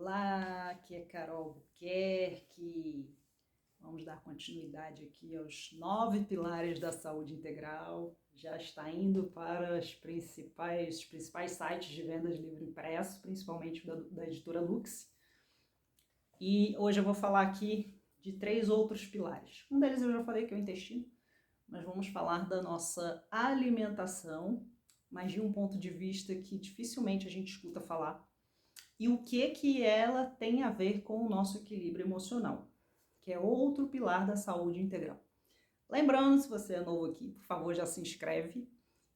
Olá, aqui é Carol Buquerque. Vamos dar continuidade aqui aos 9 pilares da saúde integral. Já está indo para os principais sites de vendas de livro impresso, principalmente da editora Lux. E hoje eu vou falar aqui de 3 outros pilares. Um deles eu já falei, que é o intestino, mas vamos falar da nossa alimentação, mas de um ponto de vista que dificilmente a gente escuta falar. E o que ela tem a ver com o nosso equilíbrio emocional, que é outro pilar da saúde integral. Lembrando, se você é novo aqui, por favor, já se inscreve.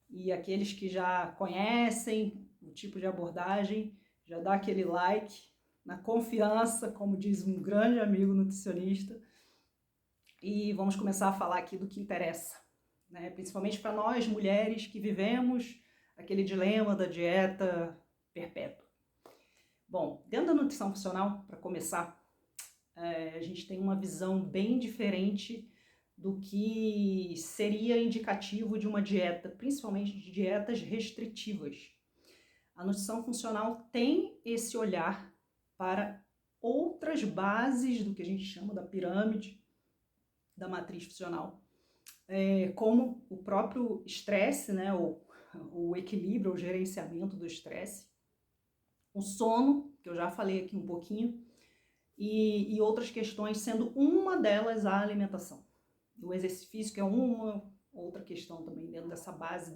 E aqueles que já conhecem o tipo de abordagem, já dá aquele like, na confiança, como diz um grande amigo nutricionista. E vamos começar a falar aqui do que interessa, né? Principalmente para nós, mulheres, que vivemos aquele dilema da dieta perpétua. Bom, dentro da nutrição funcional, para começar, a gente tem uma visão bem diferente do que seria indicativo de uma dieta, principalmente de dietas restritivas. A nutrição funcional tem esse olhar para outras bases do que a gente chama da pirâmide, da matriz funcional, como o próprio estresse, né, o equilíbrio, o gerenciamento do estresse, o sono, que eu já falei aqui um pouquinho, e outras questões, sendo uma delas a alimentação. O exercício físico é uma outra questão também dentro dessa base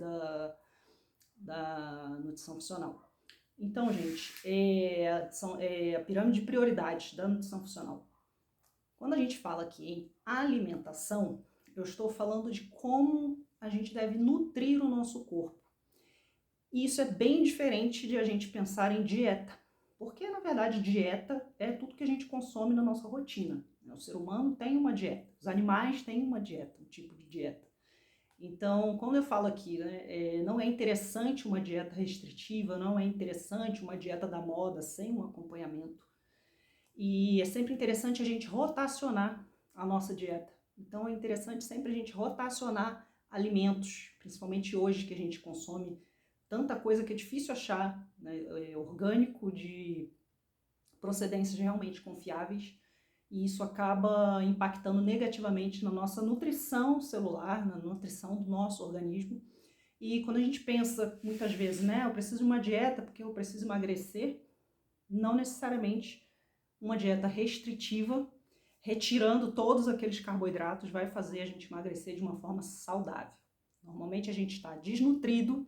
da nutrição funcional. Então, gente, a pirâmide de prioridades da nutrição funcional. Quando a gente fala aqui em alimentação, eu estou falando de como a gente deve nutrir o nosso corpo. E isso é bem diferente de a gente pensar em dieta, porque na verdade dieta é tudo que a gente consome na nossa rotina. O ser humano tem uma dieta, os animais têm uma dieta, um tipo de dieta. Então, quando eu falo aqui, né, não é interessante uma dieta restritiva, não é interessante uma dieta da moda sem um acompanhamento. E é sempre interessante a gente rotacionar a nossa dieta. Então é interessante sempre a gente rotacionar alimentos, principalmente hoje que a gente consome tanta coisa que é difícil achar, né, orgânico, de procedências realmente confiáveis, e isso acaba impactando negativamente na nossa nutrição celular, na nutrição do nosso organismo. E quando a gente pensa muitas vezes, né, eu preciso de uma dieta porque eu preciso emagrecer, não necessariamente uma dieta restritiva, retirando todos aqueles carboidratos, vai fazer a gente emagrecer de uma forma saudável. Normalmente a gente está desnutrido,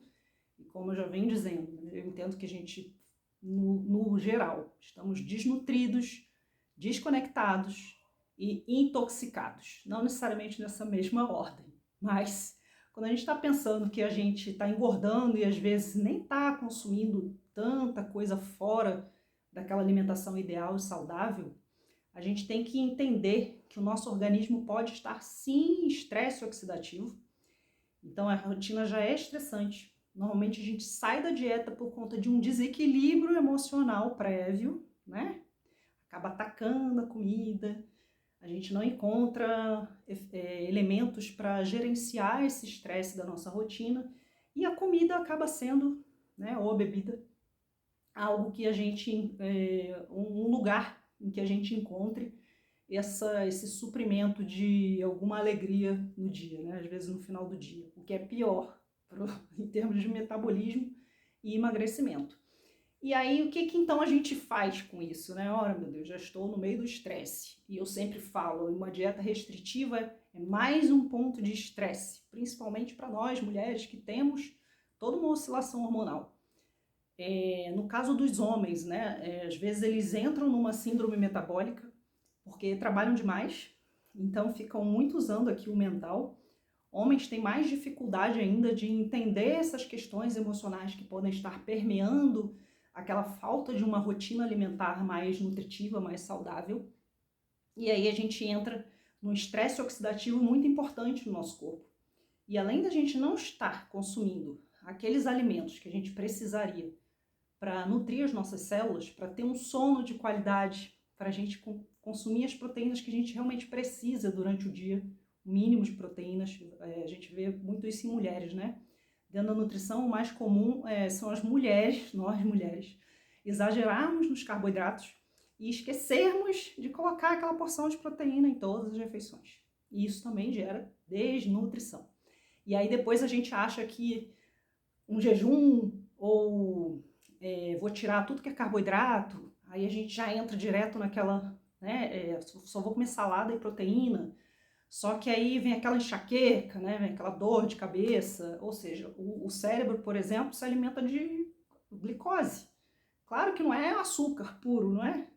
e como eu já venho dizendo, eu entendo que a gente, no geral, estamos desnutridos, desconectados e intoxicados. Não necessariamente nessa mesma ordem, mas quando a gente está pensando que a gente está engordando e às vezes nem está consumindo tanta coisa fora daquela alimentação ideal e saudável, a gente tem que entender que o nosso organismo pode estar sim em estresse oxidativo. Então a rotina já é estressante. Normalmente a gente sai da dieta por conta de um desequilíbrio emocional prévio, né? Acaba atacando a comida, a gente não encontra elementos para gerenciar esse estresse da nossa rotina e a comida acaba sendo, né, ou a bebida, algo que a gente, um lugar em que a gente encontre esse suprimento de alguma alegria no dia, né? Às vezes no final do dia, o que é pior em termos de metabolismo e emagrecimento. E aí, o que então a gente faz com isso, né? Ora, meu Deus, já estou no meio do estresse. E eu sempre falo, uma dieta restritiva é mais um ponto de estresse, principalmente para nós, mulheres, que temos toda uma oscilação hormonal. No caso dos homens, né? Às vezes eles entram numa síndrome metabólica porque trabalham demais, então ficam muito usando aqui o mental. Homens têm mais dificuldade ainda de entender essas questões emocionais que podem estar permeando aquela falta de uma rotina alimentar mais nutritiva, mais saudável. E aí a gente entra num estresse oxidativo muito importante no nosso corpo. E além da gente não estar consumindo aqueles alimentos que a gente precisaria para nutrir as nossas células, para ter um sono de qualidade, para a gente consumir as proteínas que a gente realmente precisa durante o dia, o mínimo de proteínas, a gente vê muito isso em mulheres, né? Dentro da nutrição, o mais comum são as mulheres, nós mulheres, exagerarmos nos carboidratos e esquecermos de colocar aquela porção de proteína em todas as refeições. E isso também gera desnutrição. E aí depois a gente acha que um jejum ou vou tirar tudo que é carboidrato, aí a gente já entra direto naquela, né, só vou comer salada e proteína, só que aí vem aquela enxaqueca, né, vem aquela dor de cabeça, ou seja, o cérebro, por exemplo, se alimenta de glicose. Claro que não é açúcar puro, não é?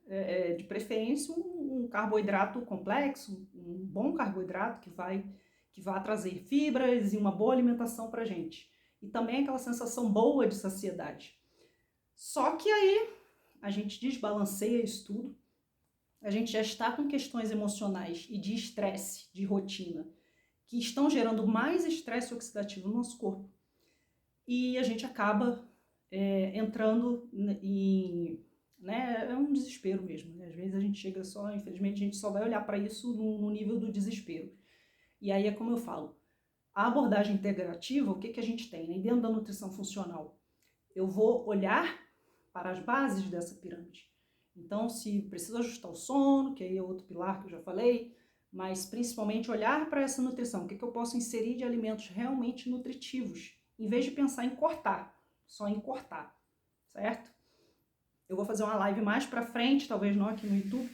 De preferência um carboidrato complexo, um bom carboidrato que vai trazer fibras e uma boa alimentação para a gente. E também aquela sensação boa de saciedade. Só que aí a gente desbalanceia isso tudo, a gente já está com questões emocionais e de estresse, de rotina, que estão gerando mais estresse oxidativo no nosso corpo. E a gente acaba entrando em... né, é um desespero mesmo. Né? Às vezes a gente chega só, infelizmente, a gente só vai olhar para isso no nível do desespero. E aí é como eu falo, a abordagem integrativa, o que a gente tem? Né? Dentro da nutrição funcional, eu vou olhar para as bases dessa pirâmide. Então, se preciso ajustar o sono, que aí é outro pilar que eu já falei, mas principalmente olhar para essa nutrição, o que eu posso inserir de alimentos realmente nutritivos, em vez de pensar em cortar, só em cortar, certo? Eu vou fazer uma live mais para frente, talvez não aqui no YouTube,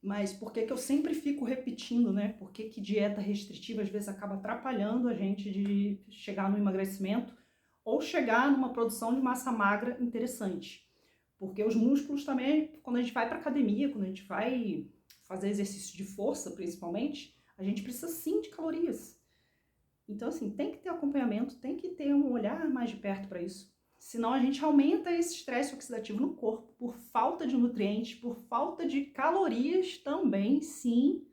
mas por que eu sempre fico repetindo, né? Por que dieta restritiva às vezes acaba atrapalhando a gente de chegar no emagrecimento ou chegar numa produção de massa magra interessante. Porque os músculos também, quando a gente vai para academia, quando a gente vai fazer exercício de força, principalmente, a gente precisa sim de calorias. Então, assim, tem que ter acompanhamento, tem que ter um olhar mais de perto para isso. Senão a gente aumenta esse estresse oxidativo no corpo por falta de nutrientes, por falta de calorias também, sim.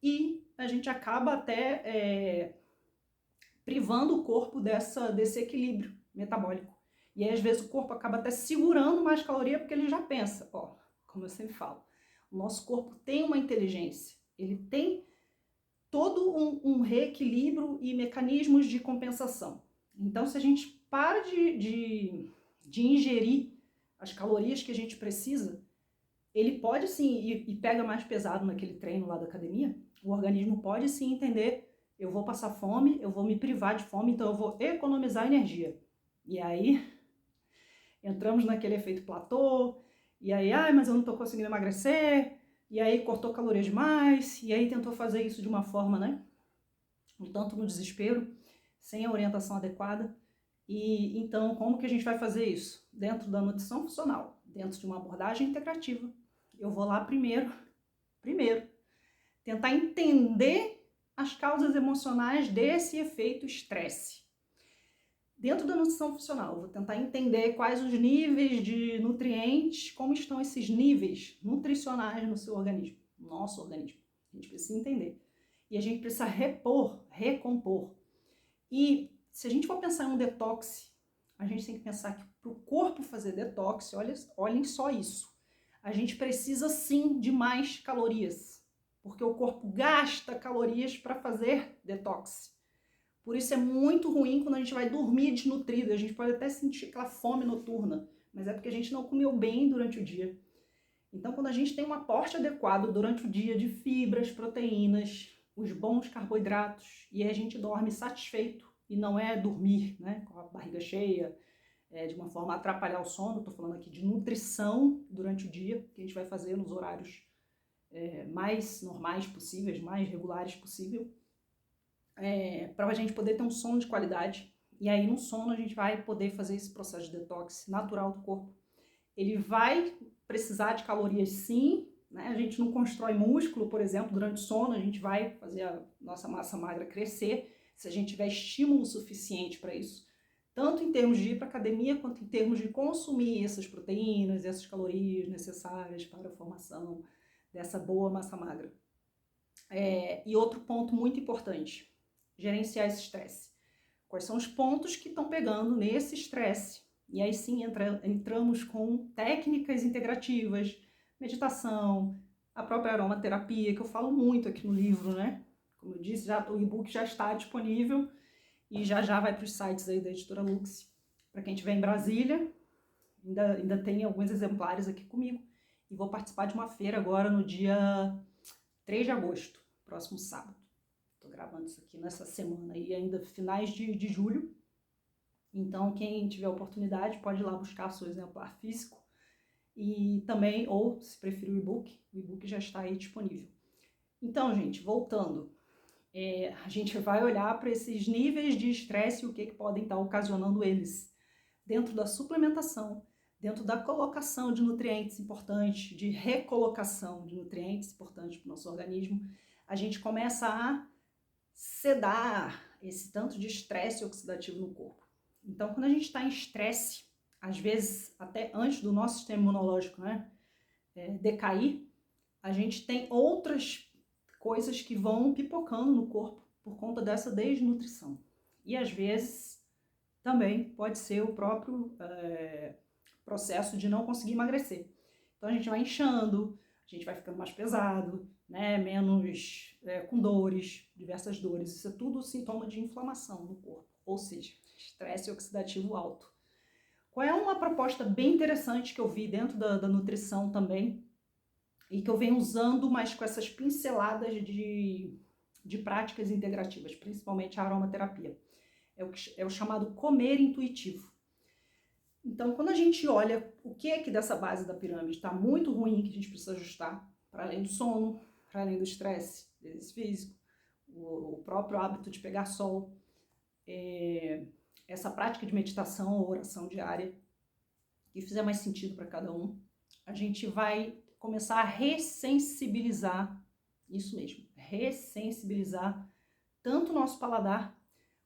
E a gente acaba até privando o corpo desse equilíbrio metabólico. E aí, às vezes, o corpo acaba até segurando mais caloria porque ele já pensa, ó, como eu sempre falo, o nosso corpo tem uma inteligência, ele tem todo um reequilíbrio e mecanismos de compensação. Então, se a gente para de ingerir as calorias que a gente precisa, ele pode sim, e pega mais pesado naquele treino lá da academia, o organismo pode sim entender, eu vou passar fome, eu vou me privar de fome, então eu vou economizar energia. E aí, entramos naquele efeito platô, e aí, mas eu não tô conseguindo emagrecer, e aí cortou calorias demais, e aí tentou fazer isso de uma forma, né, um tanto no desespero, sem a orientação adequada. E então, como que a gente vai fazer isso? Dentro da nutrição funcional, dentro de uma abordagem integrativa, eu vou lá primeiro, tentar entender as causas emocionais desse efeito estresse. Dentro da nutrição funcional, eu vou tentar entender quais os níveis de nutrientes, como estão esses níveis nutricionais no seu organismo, no nosso organismo. A gente precisa entender. E a gente precisa repor, recompor. E se a gente for pensar em um detox, a gente tem que pensar que para o corpo fazer detox, olhem só isso, a gente precisa sim de mais calorias, porque o corpo gasta calorias para fazer detox. Por isso é muito ruim quando a gente vai dormir desnutrido, a gente pode até sentir aquela fome noturna, mas é porque a gente não comeu bem durante o dia. Então, quando a gente tem um aporte adequado durante o dia de fibras, proteínas, os bons carboidratos, e a gente dorme satisfeito, e não é dormir, né, com a barriga cheia, de uma forma a atrapalhar o sono. Estou falando aqui de nutrição durante o dia, que a gente vai fazer nos horários mais normais possíveis, mais regulares possível, para a gente poder ter um sono de qualidade. E aí no sono a gente vai poder fazer esse processo de detox natural do corpo. Ele vai precisar de calorias sim, né? A gente não constrói músculo, por exemplo, durante o sono, a gente vai fazer a nossa massa magra crescer se a gente tiver estímulo suficiente para isso, tanto em termos de ir para academia, quanto em termos de consumir essas proteínas, essas calorias necessárias para a formação dessa boa massa magra. E outro ponto muito importante, gerenciar esse estresse. Quais são os pontos que estão pegando nesse estresse? E aí sim entramos com técnicas integrativas, meditação, a própria aromaterapia, que eu falo muito aqui no livro, né? Como eu disse, o e-book já está disponível e já vai para os sites aí da Editora Lux. Para quem estiver em Brasília, ainda tem alguns exemplares aqui comigo. e vou participar de uma feira agora no dia 3 de agosto, próximo sábado. Estou gravando isso aqui nessa semana e ainda finais de julho. Então, quem tiver oportunidade pode ir lá buscar seu exemplar físico e também, ou se preferir o e-book já está aí disponível. Então, gente, voltando, a gente vai olhar para esses níveis de estresse e o que podem estar ocasionando eles dentro da suplementação, dentro da colocação de nutrientes importantes, de recolocação de nutrientes importantes para o nosso organismo. A gente começa a sedar esse tanto de estresse oxidativo no corpo. Então, quando a gente está em estresse, às vezes até antes do nosso sistema imunológico, né, decair, a gente tem outras coisas que vão pipocando no corpo por conta dessa desnutrição. E às vezes também pode ser o próprio processo de não conseguir emagrecer. Então a gente vai inchando, a gente vai ficando mais pesado, né, menos com dores, diversas dores. Isso é tudo sintoma de inflamação no corpo, ou seja, estresse oxidativo alto. Qual é uma proposta bem interessante que eu vi dentro da nutrição também, e que eu venho usando, mas com essas pinceladas de práticas integrativas, principalmente a aromaterapia. É o chamado comer intuitivo. Então, quando a gente olha o que é que dessa base da pirâmide está muito ruim, que a gente precisa ajustar, para além do sono, para além do estresse, exercício físico, o próprio hábito de pegar sol, essa prática de meditação ou oração diária, que fizer mais sentido para cada um, a gente vai começar a ressensibilizar, isso mesmo, ressensibilizar tanto o nosso paladar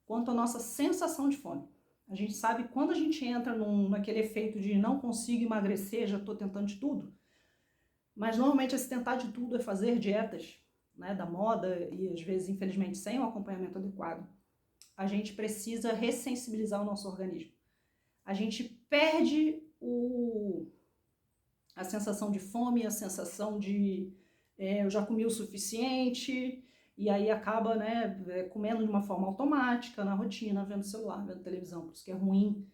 quanto a nossa sensação de fome. A gente sabe quando a gente entra naquele efeito de não consigo emagrecer, já estou tentando de tudo, mas normalmente esse tentar de tudo é fazer dietas, né, da moda e às vezes, infelizmente, sem o acompanhamento adequado. A gente precisa ressensibilizar o nosso organismo. A gente perde a sensação de fome, a sensação de eu já comi o suficiente, e aí acaba, né, comendo de uma forma automática, na rotina, vendo celular, vendo televisão. Por isso que é ruim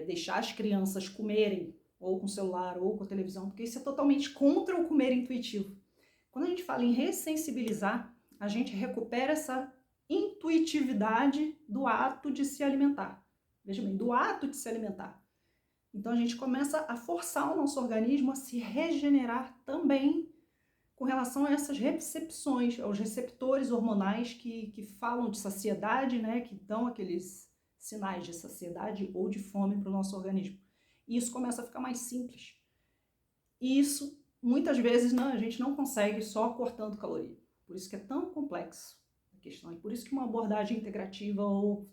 deixar as crianças comerem ou com celular ou com a televisão, porque isso é totalmente contra o comer intuitivo. Quando a gente fala em ressensibilizar, a gente recupera essa intuitividade do ato de se alimentar. Veja bem, do ato de se alimentar. Então a gente começa a forçar o nosso organismo a se regenerar também com relação a essas recepções, aos receptores hormonais que falam de saciedade, né, que dão aqueles sinais de saciedade ou de fome para o nosso organismo. E isso começa a ficar mais simples. E isso, muitas vezes, a gente não consegue só cortando caloria. Por isso que é tão complexo a questão. E por isso que uma abordagem integrativa ou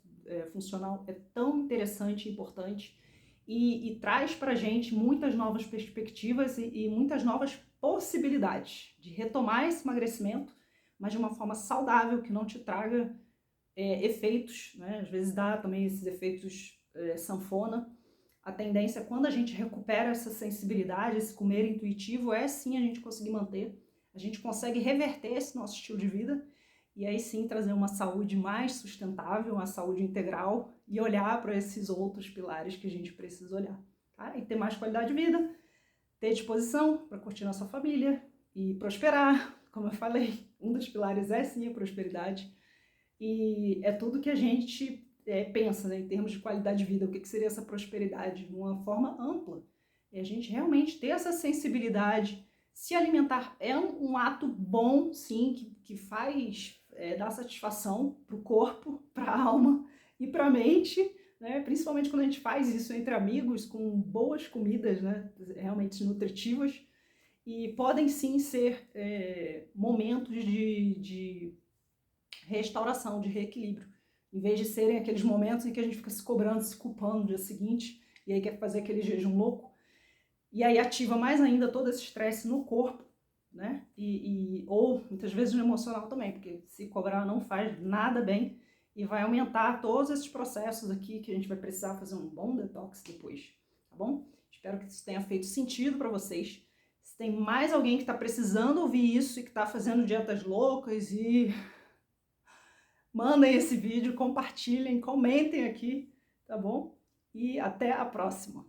funcional é tão interessante e importante e traz para a gente muitas novas perspectivas e muitas novas possibilidades de retomar esse emagrecimento, mas de uma forma saudável, que não te traga efeitos, né? Às vezes dá também esses efeitos sanfona. A tendência, quando a gente recupera essa sensibilidade, esse comer intuitivo, é sim a gente conseguir manter, a gente consegue reverter esse nosso estilo de vida e aí sim trazer uma saúde mais sustentável, uma saúde integral e olhar para esses outros pilares que a gente precisa olhar, tá? E ter mais qualidade de vida, ter disposição para curtir nossa família e prosperar. Como eu falei, um dos pilares é sim a prosperidade e é tudo que a gente pensa, né, em termos de qualidade de vida. O que seria essa prosperidade de uma forma ampla? É a gente realmente ter essa sensibilidade. Se alimentar é um ato bom, sim, que faz dar satisfação para o corpo, para a alma e para a mente, né? Principalmente quando a gente faz isso entre amigos, com boas comidas, né, realmente nutritivas, e podem sim ser momentos de restauração, de reequilíbrio, em vez de serem aqueles momentos em que a gente fica se cobrando, se culpando no dia seguinte, e aí quer fazer aquele jejum louco, e aí ativa mais ainda todo esse estresse no corpo, né? Ou muitas vezes no emocional também, porque se cobrar não faz nada bem e vai aumentar todos esses processos aqui que a gente vai precisar fazer um bom detox depois, tá bom? Espero que isso tenha feito sentido para vocês. Se tem mais alguém que está precisando ouvir isso e que está fazendo dietas loucas, e mandem esse vídeo, compartilhem, comentem aqui, tá bom? E até a próxima!